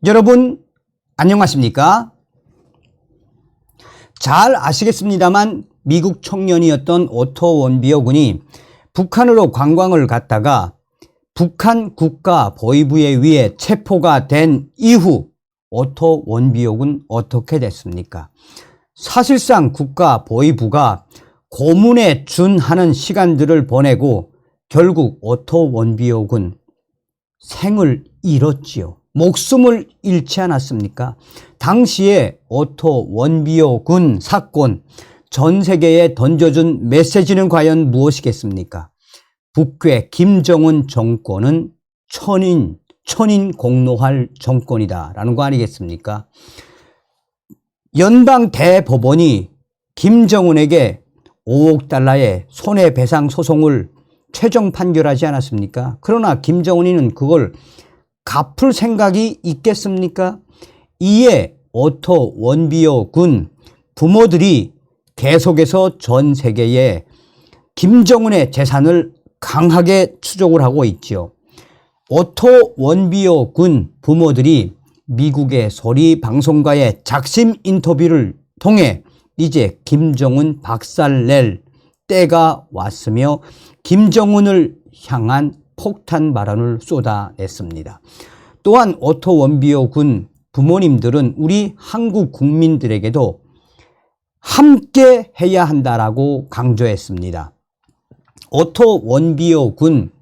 여러분 안녕하십니까? 잘 아시겠습니다만 미국 청년이었던 오토 원비어 군이 북한으로 관광을 갔다가 북한 국가 보위부에 의해 체포가 된 이후 오토 원비어 군 어떻게 됐습니까? 사실상 국가 보위부가 고문에 준하는 시간들을 보내고 결국 오토 원비어 군 생을 잃었지요. 목숨을 잃지 않았습니까? 당시에 오토 원비어 군 사건, 전 세계에 던져준 메시지는 과연 무엇이겠습니까? 북괴 김정은 정권은 천인 공노할 정권이다라는 거 아니겠습니까? 연방 대법원이 김정은에게 5억 달러의 손해배상 소송을 최종 판결하지 않았습니까? 그러나 김정은이는 그걸 갚을 생각이 있겠습니까? 이에 오토 원비어 군 부모들이 계속해서 전 세계에 김정은의 재산을 강하게 추적을 하고 있지요. 오토 원비어 군 부모들이 미국의 소리 방송과의 작심 인터뷰를 통해 이제 김정은 박살낼 때가 왔으며 김정은을 향한 폭탄 발언을 쏟아냈습니다. 또한 오토 원비어 군 부모님들은 우리 한국 국민들에게도 함께 해야 한다라고 강조했습니다. 오토 원비어 군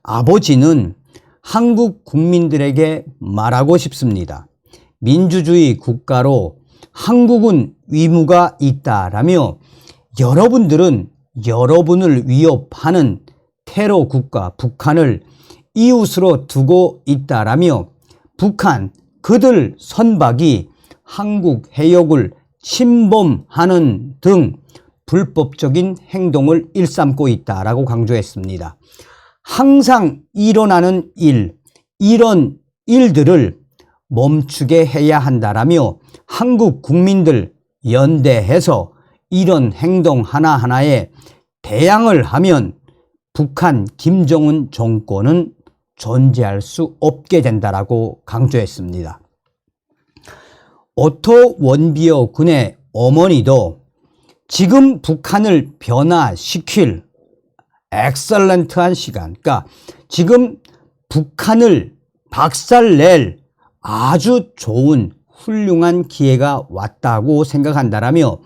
아버지는 한국 국민들에게 말하고 싶습니다. 민주주의 국가로 한국은 의무가 있다라며 여러분들은 여러분을 위협하는 테러 국가 북한을 이웃으로 두고 있다라며 북한 그들 선박이 한국 해역을 침범하는 등 불법적인 행동을 일삼고 있다라고 강조했습니다. 항상 일어나는 이런 일들을 멈추게 해야 한다라며 한국 국민들 연대해서 이런 행동 하나하나에 대항을 하면 북한 김정은 정권은 존재할 수 없게 된다라고 강조했습니다. 오토 원비어 군의 어머니도 지금 북한을 변화시킬 엑설런트한 시간, 그러니까 지금 북한을 박살낼 아주 좋은 훌륭한 기회가 왔다고 생각한다라며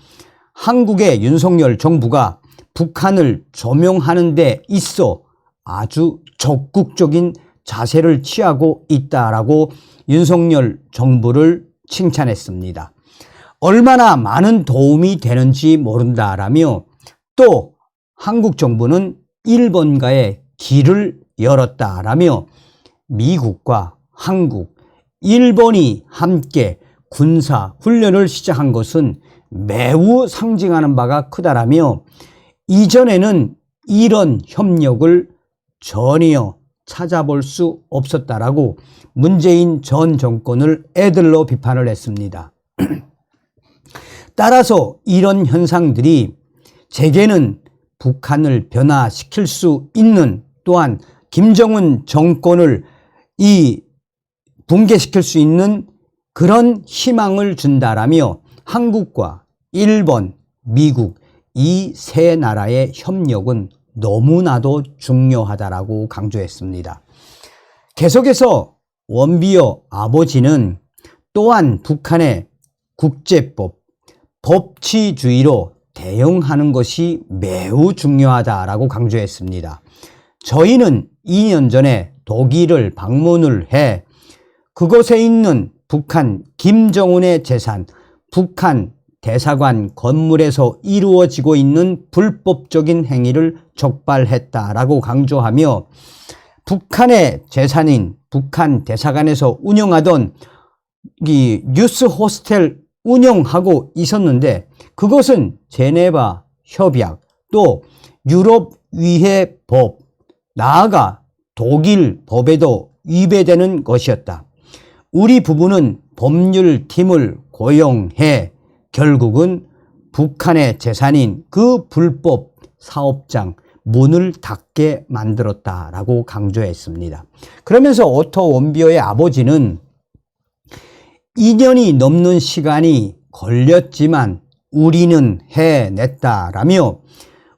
한국의 윤석열 정부가 북한을 조명하는 데 있어 아주 적극적인 자세를 취하고 있다라고 윤석열 정부를 칭찬했습니다. 얼마나 많은 도움이 되는지 모른다라며 또 한국 정부는 일본과의 길을 열었다라며 미국과 한국, 일본이 함께 군사 훈련을 시작한 것은 매우 상징하는 바가 크다라며 이전에는 이런 협력을 전혀 찾아볼 수 없었다라고 문재인 전 정권을 애들로 비판을 했습니다. 따라서 이런 현상들이 제게는 북한을 변화시킬 수 있는 또한 김정은 정권을 붕괴시킬 수 있는 그런 희망을 준다라며 한국과 일본, 미국 이 세 나라의 협력은 너무나도 중요하다라고 강조했습니다. 계속해서 원비어 아버지는 또한 북한의 국제법, 법치주의로 대응하는 것이 매우 중요하다라고 강조했습니다. 저희는 2년 전에 독일을 방문을 해 그곳에 있는 북한 김정은의 재산, 북한 대사관 건물에서 이루어지고 있는 불법적인 행위를 적발했다라고 강조하며 북한의 재산인 북한 대사관에서 운영하던 이 뉴스 호스텔 운영하고 있었는데 그것은 제네바 협약 또 유럽의회 법 나아가 독일 법에도 위배되는 것이었다. 우리 부부는 법률팀을 고용해 결국은 북한의 재산인 그 불법 사업장 문을 닫게 만들었다라고 강조했습니다. 그러면서 오토 원비어의 아버지는 2년이 넘는 시간이 걸렸지만 우리는 해냈다라며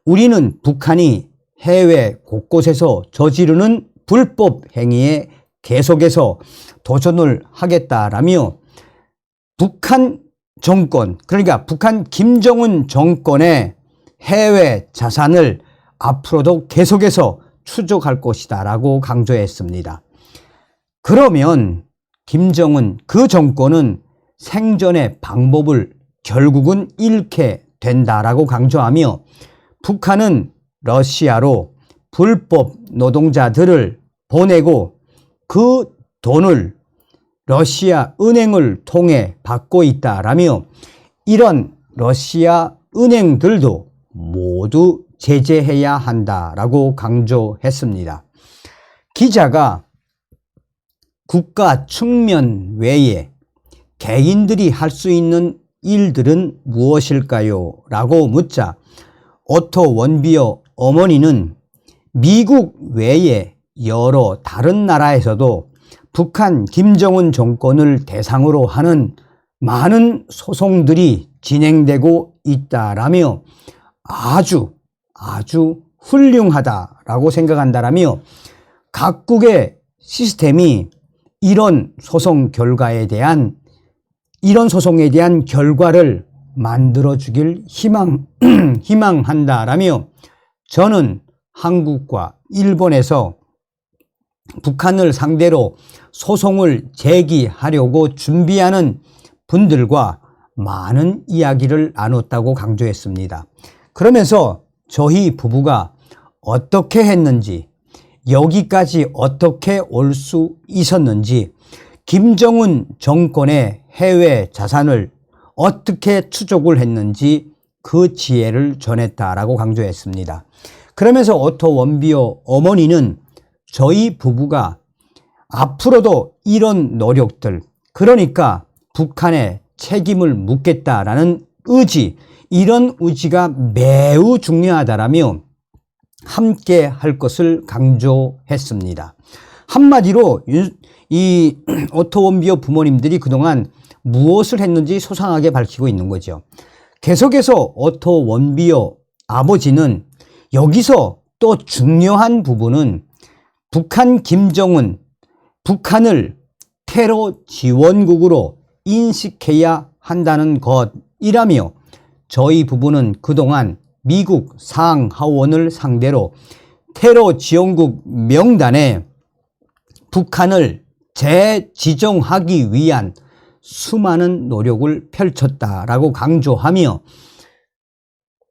우리는 북한이 해외 곳곳에서 저지르는 불법 행위에 계속해서 도전을 하겠다라며 북한 정권, 그러니까 북한 김정은 정권의 해외 자산을 앞으로도 계속해서 추적할 것이다 라고 강조했습니다. 그러면 김정은 그 정권은 생존의 방법을 결국은 잃게 된다라고 강조하며 북한은 러시아로 불법 노동자들을 보내고 그 돈을 러시아 은행을 통해 받고 있다라며 이런 러시아 은행들도 모두 제재해야 한다라고 강조했습니다. 기자가 국가 측면 외에 개인들이 할 수 있는 일들은 무엇일까요? 라고 묻자 오토 원비어 어머니는 미국 외에 여러 다른 나라에서도 북한 김정은 정권을 대상으로 하는 많은 소송들이 진행되고 있다라며 아주 훌륭하다라고 생각한다라며 각국의 시스템이 이런 소송에 대한 결과를 만들어 주길 희망한다라며 저는 한국과 일본에서 북한을 상대로 소송을 제기하려고 준비하는 분들과 많은 이야기를 나눴다고 강조했습니다. 그러면서 저희 부부가 어떻게 했는지, 여기까지 어떻게 올 수 있었는지, 김정은 정권의 해외 자산을 어떻게 추적을 했는지 그 지혜를 전했다라고 강조했습니다. 그러면서 오토 원비어 어머니는 저희 부부가 앞으로도 이런 노력들, 그러니까 북한에 책임을 묻겠다라는 의지, 이런 의지가 매우 중요하다라며 함께 할 것을 강조했습니다. 한마디로 이 오토 원비어 부모님들이 그동안 무엇을 했는지 소상하게 밝히고 있는 거죠. 계속해서 오토 원비어 아버지는 여기서 또 중요한 부분은 북한 김정은, 북한을 테러 지원국으로 인식해야 한다는 것이라며 저희 부부는 그동안 미국 상하원을 상대로 테러 지원국 명단에 북한을 재지정하기 위한 수많은 노력을 펼쳤다라고 강조하며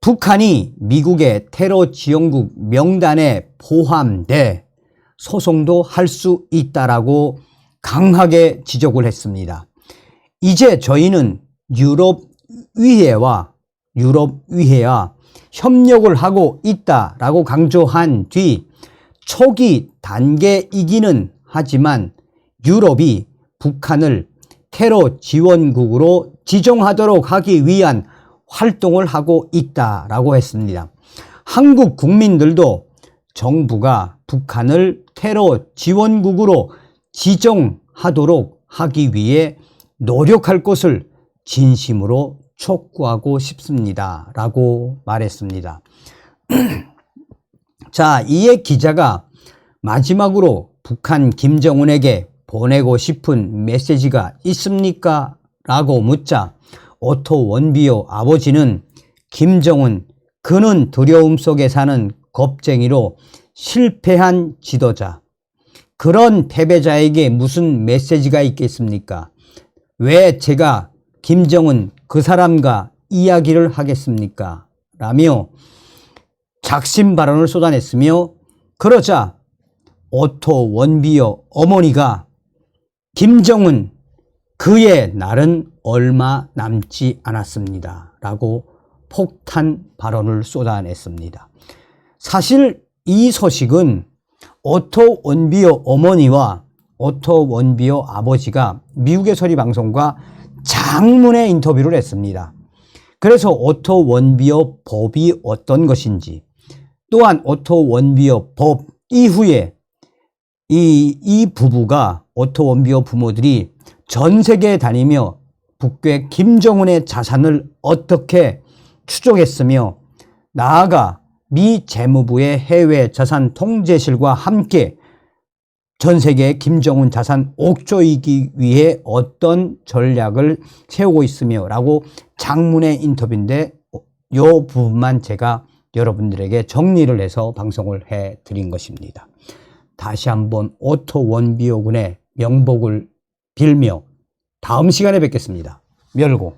북한이 미국의 테러 지원국 명단에 포함돼 소송도 할 수 있다라고 강하게 지적을 했습니다. 이제 저희는 유럽의회와 협력을 하고 있다라고 강조한 뒤 초기 단계이기는 하지만 유럽이 북한을 테러 지원국으로 지정하도록 하기 위한 활동을 하고 있다라고 했습니다. 한국 국민들도 정부가 북한을 테러 지원국으로 지정하도록 하기 위해 노력할 것을 진심으로 촉구하고 싶습니다. 라고 말했습니다. 자, 이에 기자가 마지막으로 북한 김정은에게 보내고 싶은 메시지가 있습니까? 라고 묻자 오토 원비어 아버지는 김정은, 그는 두려움 속에 사는 겁쟁이로 실패한 지도자, 그런 패배자에게 무슨 메시지가 있겠습니까? 왜 제가 김정은 그 사람과 이야기를 하겠습니까? 라며 작심 발언을 쏟아냈으며 그러자 오토 원비어 어머니가 김정은 그의 날은 얼마 남지 않았습니다. 라고 폭탄 발언을 쏟아냈습니다. 사실 이 소식은 오토 원비어 어머니와 오토 원비어 아버지가 미국의 소리 방송과 장문의 인터뷰를 했습니다. 그래서 오토 원비어 법이 어떤 것인지, 또한 오토 원비어 법 이후에 이 부부가 오토 원비어 부모들이 전 세계에 다니며 북괴 김정은의 자산을 어떻게 추적했으며 나아가 미 재무부의 해외 자산 통제실과 함께 전 세계 김정은 자산 옥조이기 위해 어떤 전략을 세우고 있으며 라고 장문의 인터뷰인데 이 부분만 제가 여러분들에게 정리를 해서 방송을 해드린 것입니다. 다시 한번 오토 원비오 군의 명복을 빌며 다음 시간에 뵙겠습니다. 멸고.